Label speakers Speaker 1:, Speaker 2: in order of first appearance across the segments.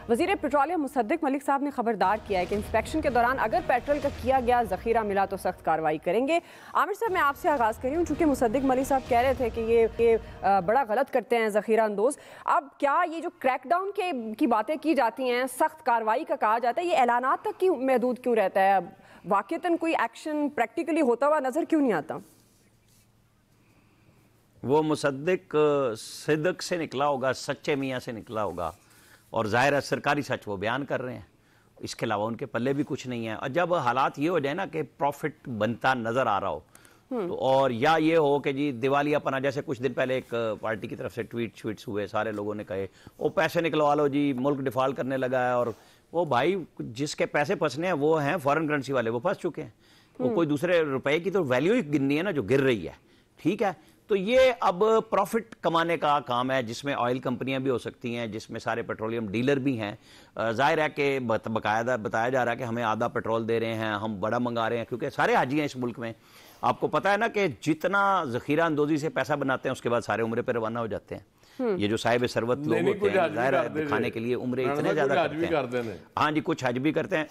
Speaker 1: वज़ीर पेट्रोलियम मुसद्दिक मलिक साहब ने खबरदार किया है कि इंस्पेक्शन के दौरान अगर पेट्रोल का किया गया ज़ख़ीरा मिला तो सख्त कार्रवाई करेंगे। आमिर साहब, मैं आपसे आगाज़ करी हूँ, चूँकि मुसद्दिक मलिक साहब कह रहे थे कि ये बड़ा गलत करते हैं ज़ख़ीरा अंदोज़। अब क्या ये जो क्रैकडाउन की बातें की जाती हैं, सख्त कार्रवाई का कहा जाता है, ये ऐलानात तक क्यों महदूद क्यों रहता है? वाक़तन कोई एक्शन प्रैक्टिकली होता हुआ नज़र क्यों नहीं आता?
Speaker 2: वो मुसद्दिक सिद्क से निकला होगा, सच्चे मियाँ से निकला होगा, और ज़ाहिर है सरकारी सच वो बयान कर रहे हैं। इसके अलावा उनके पल्ले भी कुछ नहीं है। और जब हालात ये हो जाए ना कि प्रॉफिट बनता नज़र आ रहा हो तो, और या ये हो कि जी दिवालियापना, जैसे कुछ दिन पहले एक पार्टी की तरफ से ट्वीट्स हुए, सारे लोगों ने कहे वो पैसे निकलवा लो जी, मुल्क डिफ़ॉल्ट करने लगा है। और वो भाई जिसके पैसे फंसने हैं वो हैं फॉरेन करेंसी वाले, वो फंस चुके हैं। वो कोई दूसरे रुपए की तो वैल्यू ही गिननी है ना जो गिर रही है, ठीक है। तो ये अब प्रॉफिट कमाने का काम है, जिसमें ऑयल कंपनियां भी हो सकती हैं, जिसमें सारे पेट्रोलियम डीलर भी हैं। जाहिर है कि बकायदा बताया जा रहा है कि हमें आधा पेट्रोल दे रहे हैं, हम बड़ा मंगा रहे हैं, क्योंकि सारे हाजी हैं इस मुल्क में। आपको पता है ना कि जितना ज़ख़ीरा अंदोज़ी से पैसा बनाते हैं उसके बाद सारे उम्रे पर रवाना हो जाते हैं। ये जो साहिब सरवत लोग होते हैं, जाहिर है दिखाने के लिए उम्रे इतने ज़्यादा करते हैं। हाँ जी, कुछ हज भी करते हैं।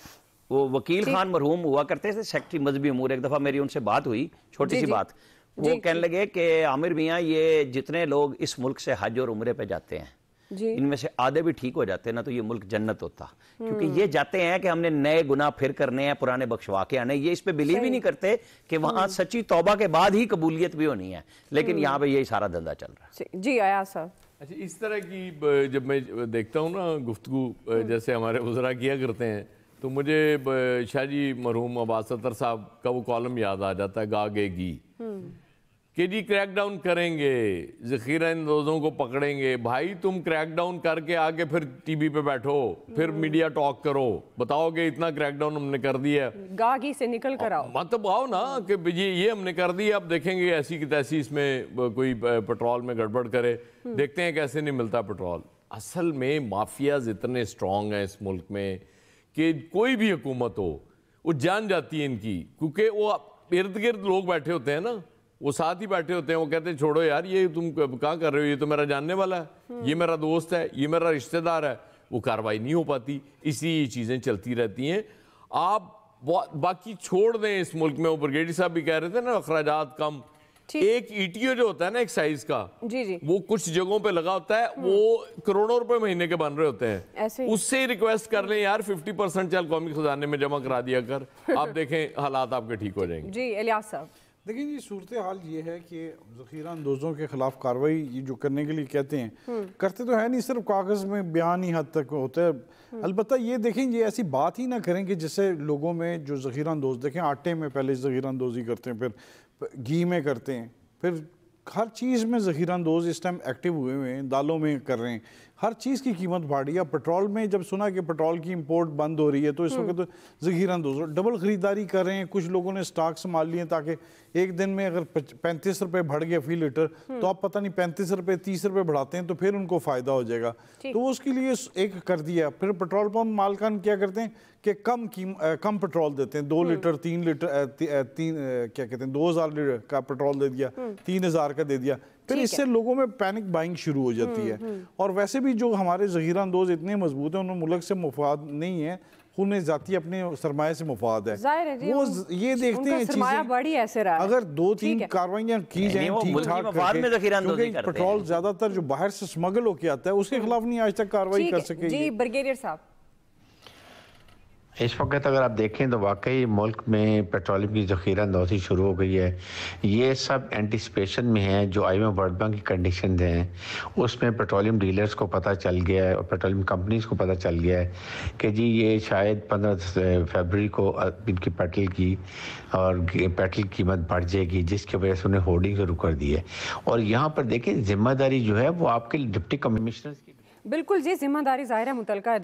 Speaker 2: वो वकील खान मरहूम हुआ करते थे, सेक्रेटरी मजहबी अमूर, एक दफ़ा मेरी उनसे बात हुई, छोटी सी बात। वो कहने लगे कि आमिर मियाँ, ये जितने लोग इस मुल्क से हज और उम्रे पे जाते हैं, इनमें से आधे भी ठीक हो जाते ना तो ये मुल्क जन्नत होता। क्योंकि ये जाते हैं कि हमने नए गुनाह फिर करने हैं, पुराने बख्शवा के आने। ये इस पे बिलीव ही नहीं करते कि वहां सच्ची तौबा के बाद ही कबूलियत भी होनी है, लेकिन यहाँ पे यही सारा धंधा चल रहा है।
Speaker 1: जी आया साहब।
Speaker 3: अच्छा, इस तरह की जब मैं देखता हूँ ना गुफ्तगू जैसे हमारे वज़रा किया करते हैं, तो मुझे शाहजी मरहूम अब्बास सत्तर साहब का वो कॉलम याद आ जाता है, गागेगी कि जी क्रैकडाउन करेंगे, ज़ख़ीरा अंदोज़ों को पकड़ेंगे। भाई तुम क्रैकडाउन करके आगे फिर टीवी पे बैठो, फिर मीडिया टॉक करो, बताओगे इतना क्रैकडाउन हमने कर दिया, गागी
Speaker 1: से निकल कर आओ,
Speaker 3: मतलब आओ ना कि ये हमने कर दिया, अब देखेंगे ऐसी की तैसी इसमें कोई पेट्रोल में गड़बड़ करे, देखते हैं कैसे नहीं मिलता पेट्रोल। असल में माफियाज इतने स्ट्रांग हैं इस मुल्क में कि कोई भी हुकूमत हो वो जान जाती है इनकी, क्योंकि वो इर्द गिर्द लोग बैठे होते हैं ना, वो साथ ही बैठे होते हैं, वो कहते हैं छोड़ो यार, ये तुम कहाँ कर रहे हो, ये तो मेरा जानने वाला है, ये मेरा दोस्त है, ये मेरा रिश्तेदार है। वो कार्रवाई नहीं हो पाती, इसी चीज़ें चलती रहती हैं। आप बाकी छोड़ दें इस मुल्क में, वो ब्रिगेडियर साहब भी कह रहे थे ना, अखराजात कम। एक ईटीओ जो होता है ना एक साइज का, जी। वो कुछ जगहों पे लगा होता है, वो करोड़ों रुपए महीने के बन रहे होते हैं। उससे ही रिक्वेस्ट कर लें यार 50% चल कौमी खजाने में जमा करा दिया कर, आप देखें हालात आपके ठीक हो जाएंगे।
Speaker 1: जी इलियास साहब।
Speaker 4: देखिए जी, सूरत हाल ये है कि ज़ख़ीरा अंदोज़ों के ख़िलाफ़ कार्रवाई ये जो करने के लिए कहते हैं, करते तो है नहीं, सिर्फ कागज़ में बयान ही हद तक होता है। अलबत्ता ये देखें, ये ऐसी बात ही ना करें कि जिससे लोगों में जो ज़ख़ीरा अंदोज़, देखें आटे में पहले ज़ख़ीरा अंदोज़ी करते हैं, फिर घी में करते हैं, फिर हर चीज़ में ज़ख़ीरा अंदोज़ इस टाइम एक्टिव हुए हैं, दालों में कर रहे हैं, हर चीज़ की कीमत बढ़ रही है। पेट्रोल में जब सुना कि पेट्रोल की इंपोर्ट बंद हो रही है तो इस वक्त तो ज़ख़ीरा अंदोज़ डबल ख़रीदारी कर रहे हैं। कुछ लोगों ने स्टॉक संभाल लिए ताकि एक दिन में अगर 35 रुपये बढ़ गया फी लीटर, तो आप पता नहीं 35 रुपये 30 रुपये बढ़ाते हैं तो फिर उनको फ़ायदा हो जाएगा, तो उसके लिए एक कर दिया। फिर पेट्रोल पंप मालकान क्या करते हैं कि कम पेट्रोल देते हैं, 2 लीटर 3 लीटर क्या कहते हैं 2000 लीटर का पेट्रोल दे दिया, 3000 का दे दिया। फिर इससे लोगों में पैनिक बाइंग शुरू हो जाती है। और वैसे भी जो हमारे ज़ख़ीरा अंदोज़ इतने मजबूत हैं, उन्हें मुल्क से मुफाद नहीं है, उन्हें जाती अपने सरमाए से मुफाद है। वो ये देखते हैं चीजें अगर 2-3 कार्रवाइयाँ की जाएं ठीक ठाक करके, क्योंकि पेट्रोल ज्यादातर जो बाहर से स्मगल होके आता है उसके खिलाफ नहीं आज तक कार्रवाई कर सके।
Speaker 1: जी ब्रिगेडियर साहब,
Speaker 5: इस वक्त अगर आप देखें तो वाकई मुल्क में पेट्रोलियम की ज़ख़ीरा अंदोज़ी शुरू हो गई है। ये सब एंटिसिपेशन में है, जो IMF वर्ल्ड बैंक की कंडीशन हैं उसमें पेट्रोलियम डीलर्स को पता चल गया है और पेट्रोलियम कंपनीज़ को पता चल गया है कि जी ये शायद 15 फरवरी को इनकी पेट्रोल की कीमत बढ़ जाएगी, जिसकी वजह से उन्हें होर्डिंग शुरू कर दी है। और यहाँ पर देखें जिम्मेदारी जो है वो आपके डिप्टी कमिश्नर की,
Speaker 1: बिल्कुल जी जिम्मेदारी ज़ाहिर है मुतल्लिका